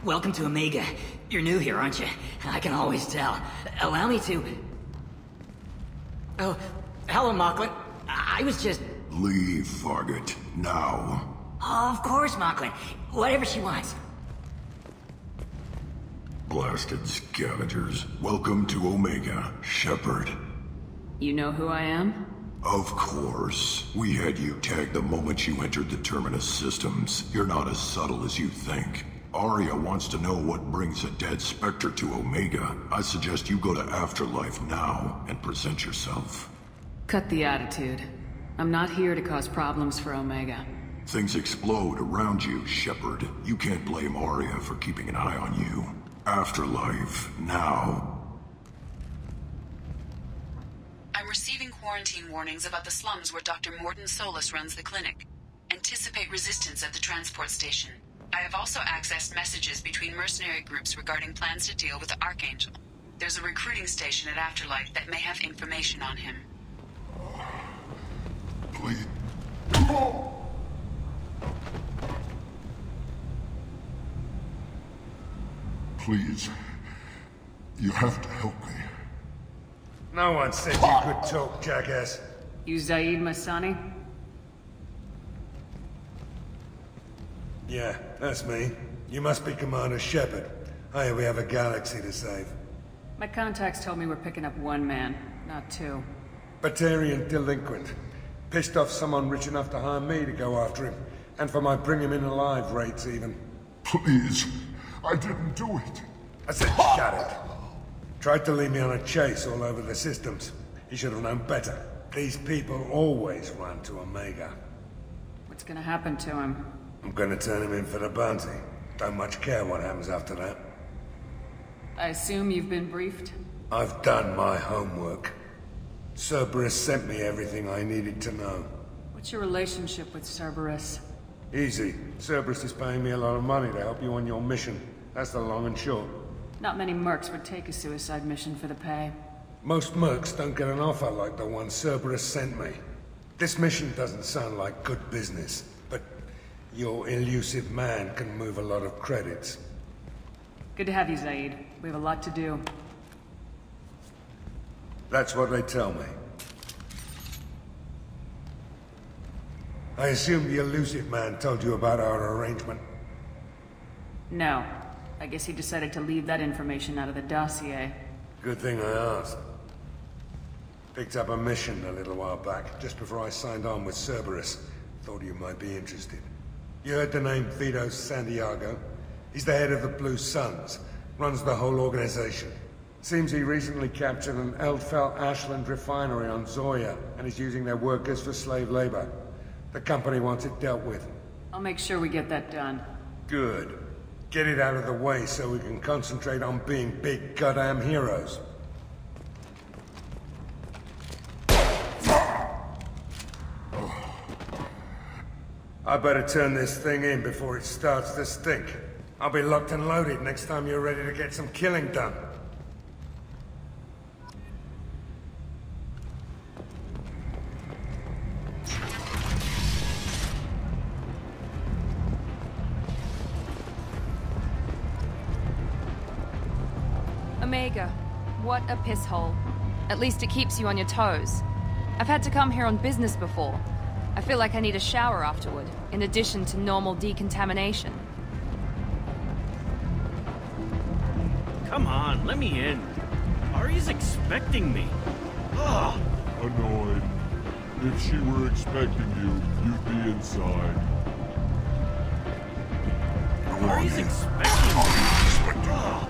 Welcome to Omega. You're new here, aren't you? I can always tell. Allow me to... Oh, hello, Mocklin. I was just... Leave, Fargate. Now. Oh, of course, Mocklin. Whatever she wants. Blasted scavengers. Welcome to Omega, Shepard. You know who I am? Of course. We had you tagged the moment you entered the Terminus systems. You're not as subtle as you think. Arya wants to know what brings a dead Spectre to Omega. I suggest you go to Afterlife now and present yourself. Cut the attitude. I'm not here to cause problems for Omega. Things explode around you, Shepard. You can't blame Arya for keeping an eye on you. Afterlife, now. I'm receiving quarantine warnings about the slums where Dr. Mordin Solus runs the clinic. Anticipate resistance at the transport station. I have also accessed messages between mercenary groups regarding plans to deal with the Archangel. There's a recruiting station at Afterlife that may have information on him. Please. Please. You have to help me. No one said you could talk, jackass. You Zaid Masani? Yeah, that's me. You must be Commander Shepard. Hey, we have a galaxy to save. My contacts told me we're picking up one man, not two. Batarian delinquent. Pissed off someone rich enough to hire me to go after him. And for my bring him in alive rates, even. Please. I didn't do it. I said shut it. Tried to lead me on a chase all over the systems. He should have known better. These people always run to Omega. What's gonna happen to him? I'm gonna turn him in for the bounty. Don't much care what happens after that. I assume you've been briefed? I've done my homework. Cerberus sent me everything I needed to know. What's your relationship with Cerberus? Easy. Cerberus is paying me a lot of money to help you on your mission. That's the long and short. Not many mercs would take a suicide mission for the pay. Most mercs don't get an offer like the one Cerberus sent me. This mission doesn't sound like good business, but your elusive man can move a lot of credits. Good to have you, Zaid. We have a lot to do. That's what they tell me. I assume the elusive man told you about our arrangement. No. I guess he decided to leave that information out of the dossier. Good thing I asked. Picked up a mission a little while back, just before I signed on with Cerberus. Thought you might be interested. You heard the name Vito Santiago? He's the head of the Blue Suns, runs the whole organization. Seems he recently captured an Eldfell Ashland refinery on Zoya, and is using their workers for slave labor. The company wants it dealt with. I'll make sure we get that done. Good. Get it out of the way so we can concentrate on being big goddamn heroes. I better turn this thing in before it starts to stink. I'll be locked and loaded next time you're ready to get some killing done. Omega, what a piss hole. At least it keeps you on your toes. I've had to come here on business before. I feel like I need a shower afterward, in addition to normal decontamination. Come on, let me in. Ari's expecting me. Ugh. Annoyed. If she were expecting you, you'd be inside. Ari's expecting me. Ugh.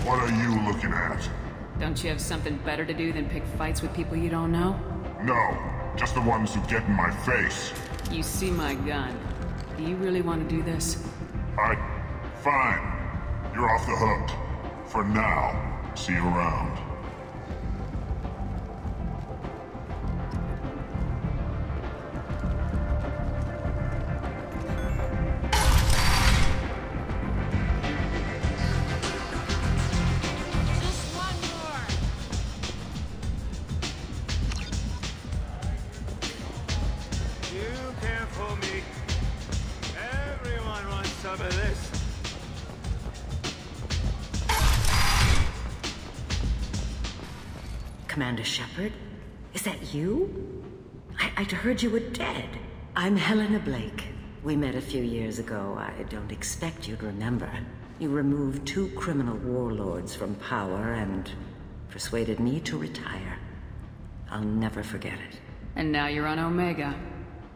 What are you looking at? Don't you have something better to do than pick fights with people you don't know? No, just the ones who get in my face. You see my gun. Do you really want to do this? Fine. You're off the hook. For now. See you around. Commander Shepard? Is that you? I'd heard you were dead. I'm Helena Blake. We met a few years ago. I don't expect you'd remember. You removed 2 criminal warlords from power and persuaded me to retire. I'll never forget it. And now you're on Omega.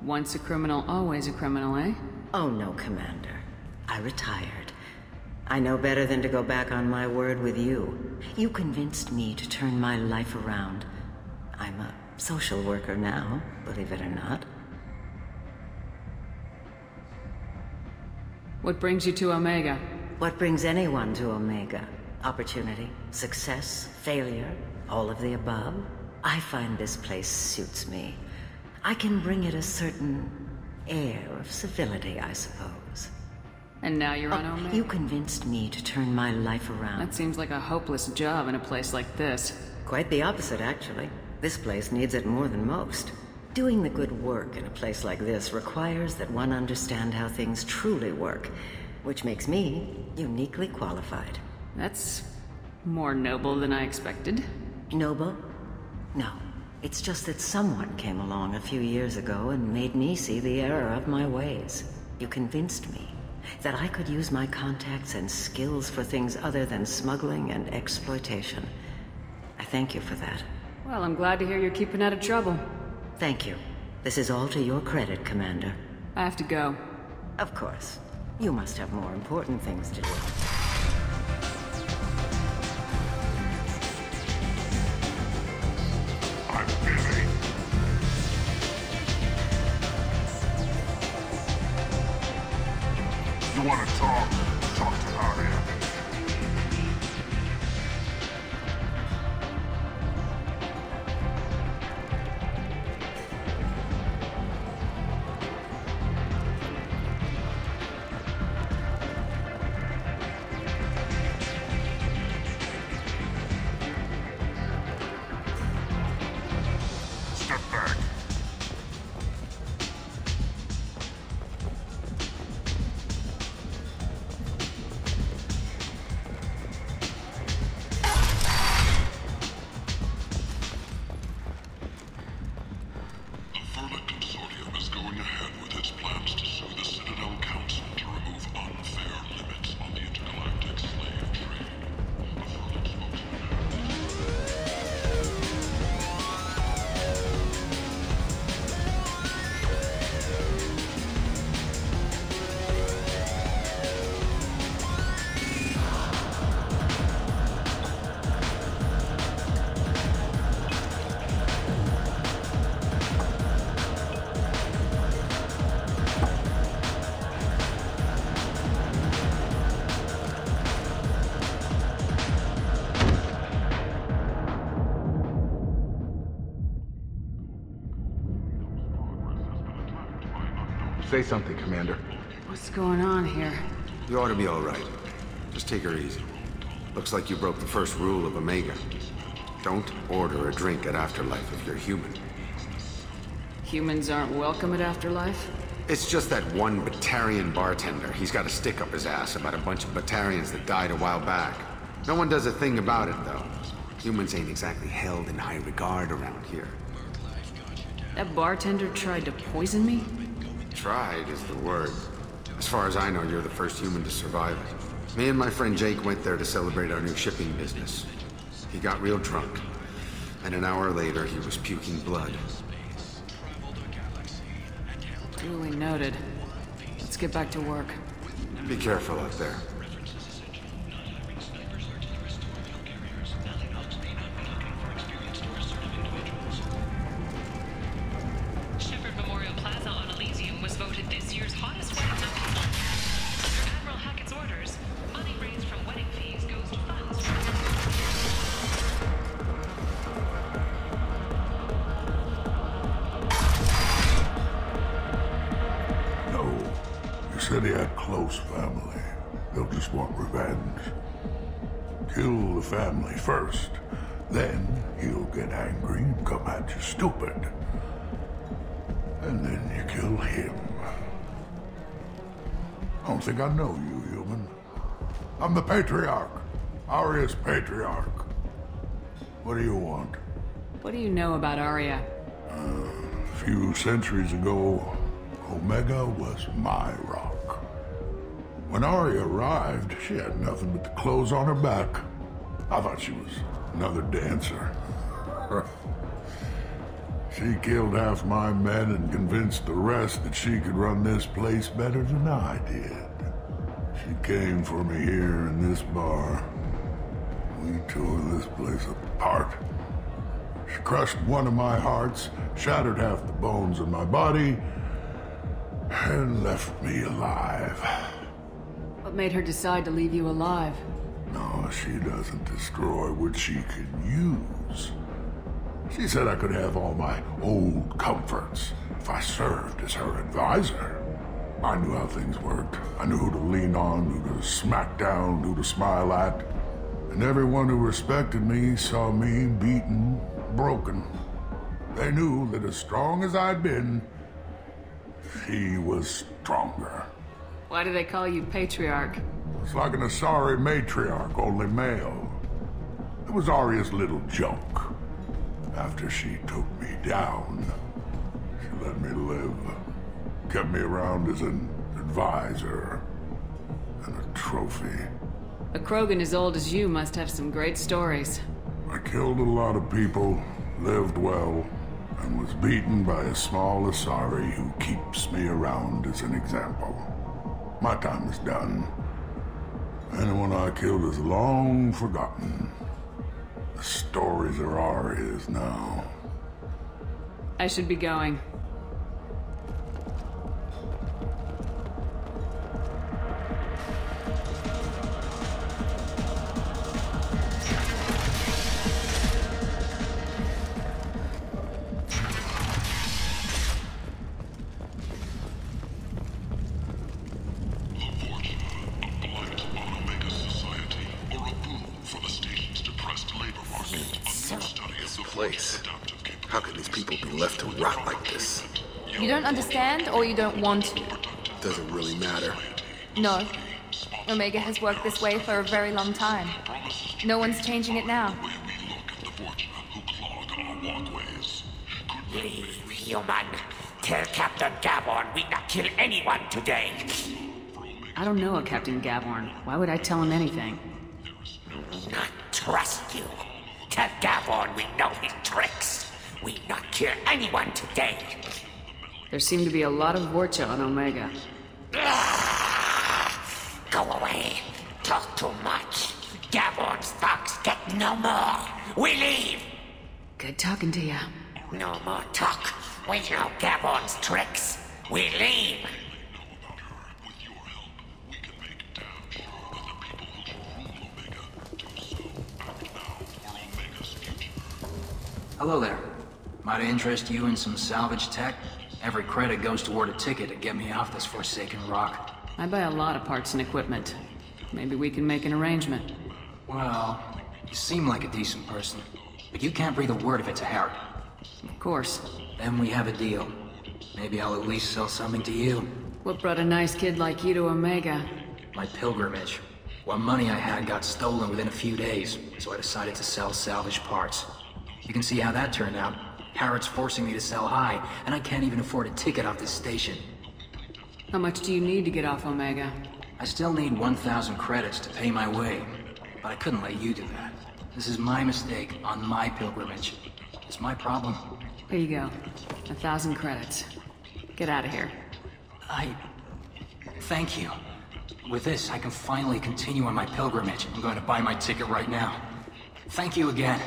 Once a criminal, always a criminal, eh? Oh no, Commander. I retired. I know better than to go back on my word with you. You convinced me to turn my life around. I'm a social worker now, believe it or not. What brings you to Omega? What brings anyone to Omega? Opportunity, success, failure, all of the above? I find this place suits me. I can bring it a certain air of civility, I suppose. And now you're on Omega? You convinced me to turn my life around. That seems like a hopeless job in a place like this. Quite the opposite, actually. This place needs it more than most. Doing the good work in a place like this requires that one understand how things truly work, which makes me uniquely qualified. That's more noble than I expected. Noble? No. It's just that someone came along a few years ago and made me see the error of my ways. You convinced me that I could use my contacts and skills for things other than smuggling and exploitation. I thank you for that. Well, I'm glad to hear you're keeping out of trouble. Thank you. This is all to your credit, Commander. I have to go. Of course. You must have more important things to do. I'm busy. You want to talk? Talk to Aria. Step back. Say something, Commander. What's going on here? You ought to be all right. Just take her easy. Looks like you broke the first rule of Omega. Don't order a drink at Afterlife if you're human. Humans aren't welcome at Afterlife? It's just that one Batarian bartender. He's got a stick up his ass about a bunch of Batarians that died a while back. No one does a thing about it, though. Humans ain't exactly held in high regard around here. That bartender tried to poison me? Tried is the word. As far as I know, you're the first human to survive it. Me and my friend Jake went there to celebrate our new shipping business. He got real drunk, and an hour later he was puking blood. Duly noted. Let's get back to work. Be careful out there. Shepherd Memorial Plaza on Elysium was voted this year's hottest wedding location. Under Admiral Hackett's orders, money raised from wedding fees goes to funds for... You said he had close family. They'll just want revenge. Kill the family first. Then he'll get angry and come at you stupid. And then you kill him. I don't think I know you, human. I'm the Patriarch. Aria's Patriarch. What do you want? What do you know about Aria? A few centuries ago, Omega was my rock. When Aria arrived, she had nothing but the clothes on her back. I thought she was another dancer. She killed half my men and convinced the rest that she could run this place better than I did. She came for me here in this bar. We tore this place apart. She crushed one of my hearts, shattered half the bones in my body, and left me alive. What made her decide to leave you alive? No, she doesn't destroy what she can use. She said I could have all my old comforts if I served as her advisor. I knew how things worked. I knew who to lean on, who to smack down, who to smile at. And everyone who respected me saw me beaten, broken. They knew that as strong as I'd been, she was stronger. Why do they call you Patriarch? It's like an Asari matriarch, only male. It was Aria's little joke. After she took me down, she let me live. Kept me around as an advisor and a trophy. A Krogan as old as you must have some great stories. I killed a lot of people, lived well, and was beaten by a small Asari who keeps me around as an example. My time is done. Anyone I killed is long forgotten. The stories are Aria's now. I should be going. How can these people be left to rot like this? You don't understand, or you don't want to? Doesn't really matter. No. Omega has worked this way for a very long time. No one's changing it now. Leave, human. Tell Captain Gavorn we not kill anyone today. I don't know a Captain Gavorn. Why would I tell him anything? Not trust you. Tell Gavorn we know his tricks. We not kill anyone today. There seem to be a lot of Vorcha on Omega. Go away. Talk too much. Gavorn's thugs get no more. We leave. Good talking to you. No more talk. We know Gavorn's tricks. We leave. Hello there. Might I interest you in some salvage tech? Every credit goes toward a ticket to get me off this forsaken rock. I buy a lot of parts and equipment. Maybe we can make an arrangement. Well, you seem like a decent person, but you can't breathe a word if it's a Harrod. Of course. Then we have a deal. Maybe I'll at least sell something to you. What brought a nice kid like you to Omega? My pilgrimage. What money I had got stolen within a few days, so I decided to sell salvaged parts. You can see how that turned out. Harrod's forcing me to sell high, and I can't even afford a ticket off this station. How much do you need to get off Omega? I still need 1,000 credits to pay my way, but I couldn't let you do that. This is my mistake on my pilgrimage. It's my problem. Here you go. 1,000 credits. Get out of here. Thank you. With this, I can finally continue on my pilgrimage. I'm going to buy my ticket right now. Thank you again.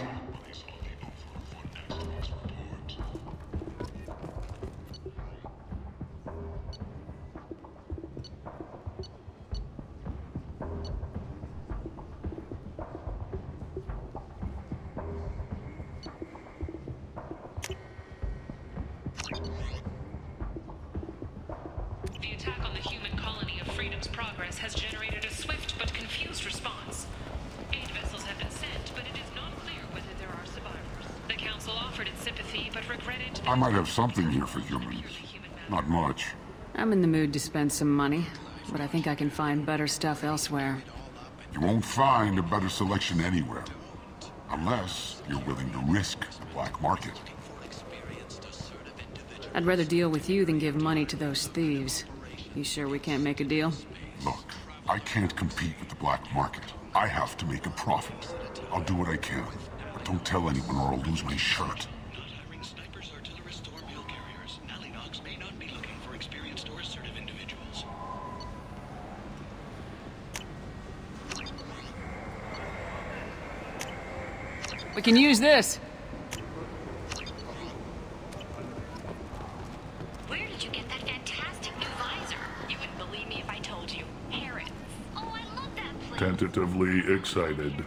The attack on the human colony of Freedom's Progress has generated a swift but confused response. 8 vessels have been sent, but it is not clear whether there are survivors. The Council offered its sympathy, but regretted that... I might have something here for humans. Not much. I'm in the mood to spend some money, but I think I can find better stuff elsewhere. You won't find a better selection anywhere. Unless you're willing to risk the black market. I'd rather deal with you than give money to those thieves. You sure we can't make a deal? Look, I can't compete with the black market. I have to make a profit. I'll do what I can, but don't tell anyone or I'll lose my shirt. We can use this. Where did you get that fantastic new visor? You wouldn't believe me if I told you. Harrods. Oh, I love that place. Tentatively excited.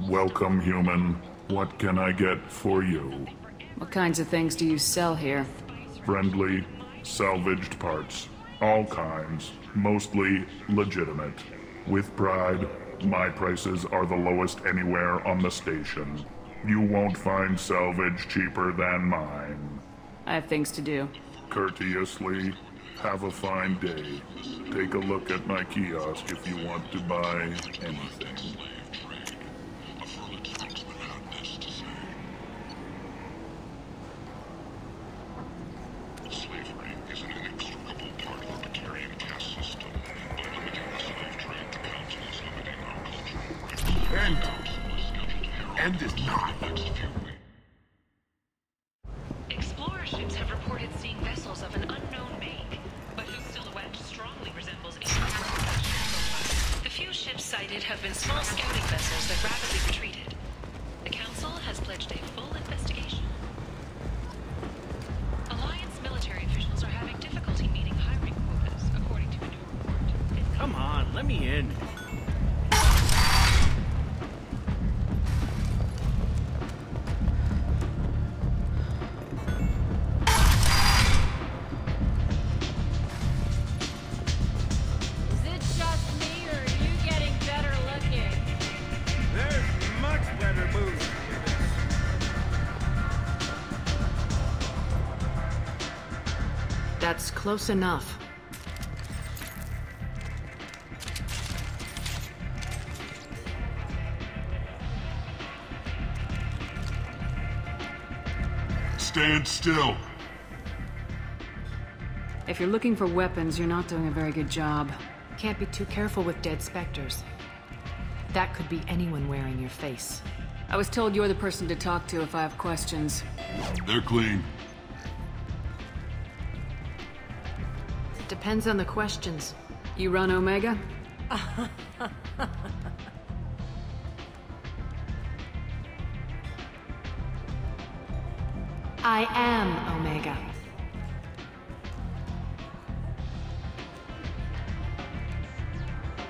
Welcome, human. What can I get for you? What kinds of things do you sell here? Friendly, salvaged parts. All kinds. Mostly legitimate. With pride, my prices are the lowest anywhere on the station. You won't find salvage cheaper than mine. I have things to do. Courteously, have a fine day. Take a look at my kiosk if you want to buy anything. Slavery is an inextricable part of the Batarian caste system, but limiting the slave trade to councils limiting our cultural rights. And is not. Explorer ships have reported seeing vessels of an unknown make, but whose silhouette strongly resembles ancient profile. The few ships sighted have been small scouting vessels that rapidly retreated. The Council has pledged a full investigation. Alliance military officials are having difficulty meeting hiring quotas, according to a new report. Come on, let me in. That's close enough. Stand still. If you're looking for weapons, you're not doing a very good job. Can't be too careful with dead specters. That could be anyone wearing your face. I was told you're the person to talk to if I have questions. They're clean. Depends on the questions. You run Omega? I am Omega.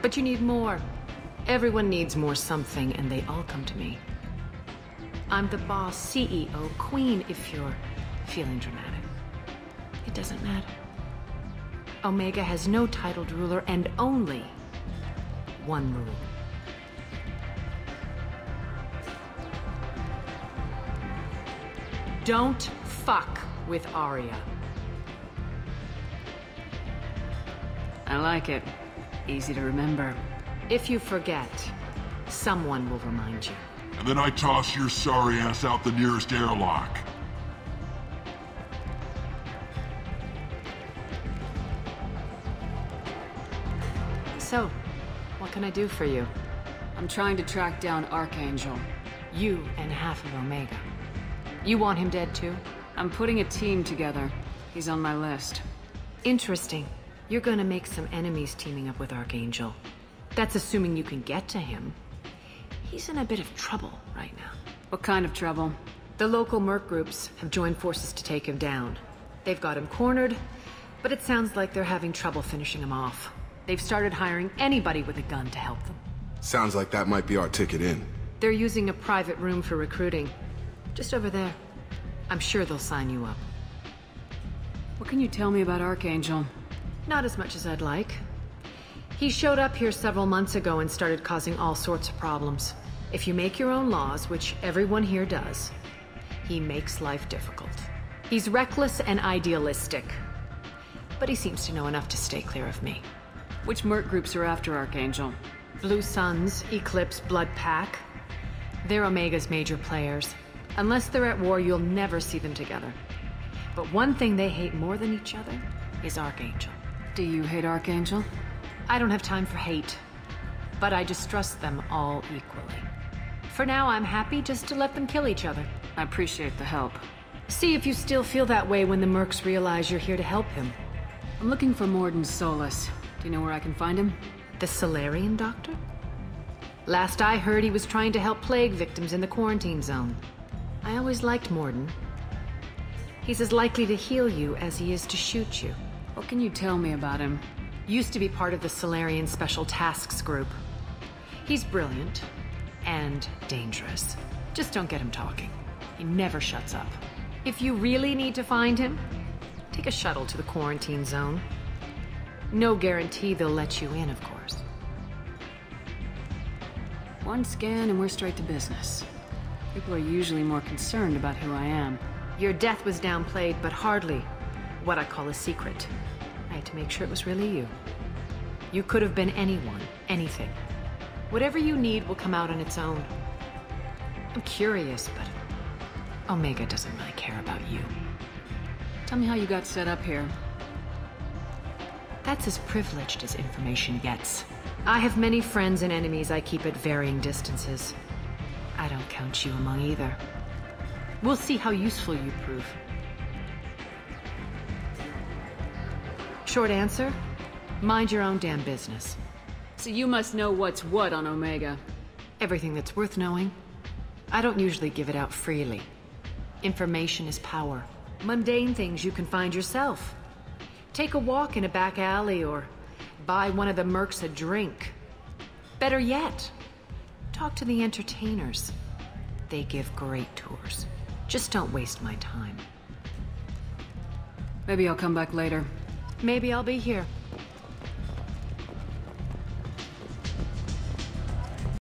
But you need more. Everyone needs more something, and they all come to me. I'm the boss, CEO, queen, if you're feeling dramatic. It doesn't matter. Omega has no titled ruler and only one rule. Don't fuck with Arya. I like it. Easy to remember. If you forget, someone will remind you. And then I toss your sorry ass out the nearest airlock. So, what can I do for you? I'm trying to track down Archangel. You and half of Omega. You want him dead too? I'm putting a team together. He's on my list. Interesting. You're gonna make some enemies teaming up with Archangel. That's assuming you can get to him. He's in a bit of trouble right now. What kind of trouble? The local merc groups have joined forces to take him down. They've got him cornered, but it sounds like they're having trouble finishing him off. They've started hiring anybody with a gun to help them. Sounds like that might be our ticket in. They're using a private room for recruiting. Just over there. I'm sure they'll sign you up. What can you tell me about Archangel? Not as much as I'd like. He showed up here several months ago and started causing all sorts of problems. If you make your own laws, which everyone here does, he makes life difficult. He's reckless and idealistic. But he seems to know enough to stay clear of me. Which merc groups are after Archangel? Blue Suns, Eclipse, Blood Pack. They're Omega's major players. Unless they're at war, you'll never see them together. But one thing they hate more than each other is Archangel. Do you hate Archangel? I don't have time for hate. But I distrust them all equally. For now, I'm happy just to let them kill each other. I appreciate the help. See if you still feel that way when the mercs realize you're here to help him. I'm looking for Morden Solus. Do you know where I can find him? The Solarian doctor? Last I heard, he was trying to help plague victims in the quarantine zone. I always liked Morden. He's as likely to heal you as he is to shoot you. What can you tell me about him? Used to be part of the Solarian Special Tasks Group. He's brilliant and dangerous. Just don't get him talking. He never shuts up. If you really need to find him, take a shuttle to the quarantine zone. No guarantee they'll let you in, of course. One scan and we're straight to business. People are usually more concerned about who I am. Your death was downplayed, but hardly what I call a secret. I had to make sure it was really you. You could have been anyone, anything. Whatever you need will come out on its own. I'm curious, but Omega doesn't really care about you. Tell me how you got set up here. That's as privileged as information gets. I have many friends and enemies I keep at varying distances. I don't count you among either. We'll see how useful you prove. Short answer, mind your own damn business. So you must know what's what on Omega. Everything that's worth knowing. I don't usually give it out freely. Information is power. Mundane things you can find yourself. Take a walk in a back alley or buy one of the mercs a drink. Better yet, talk to the entertainers. They give great tours. Just don't waste my time. Maybe I'll come back later. Maybe I'll be here.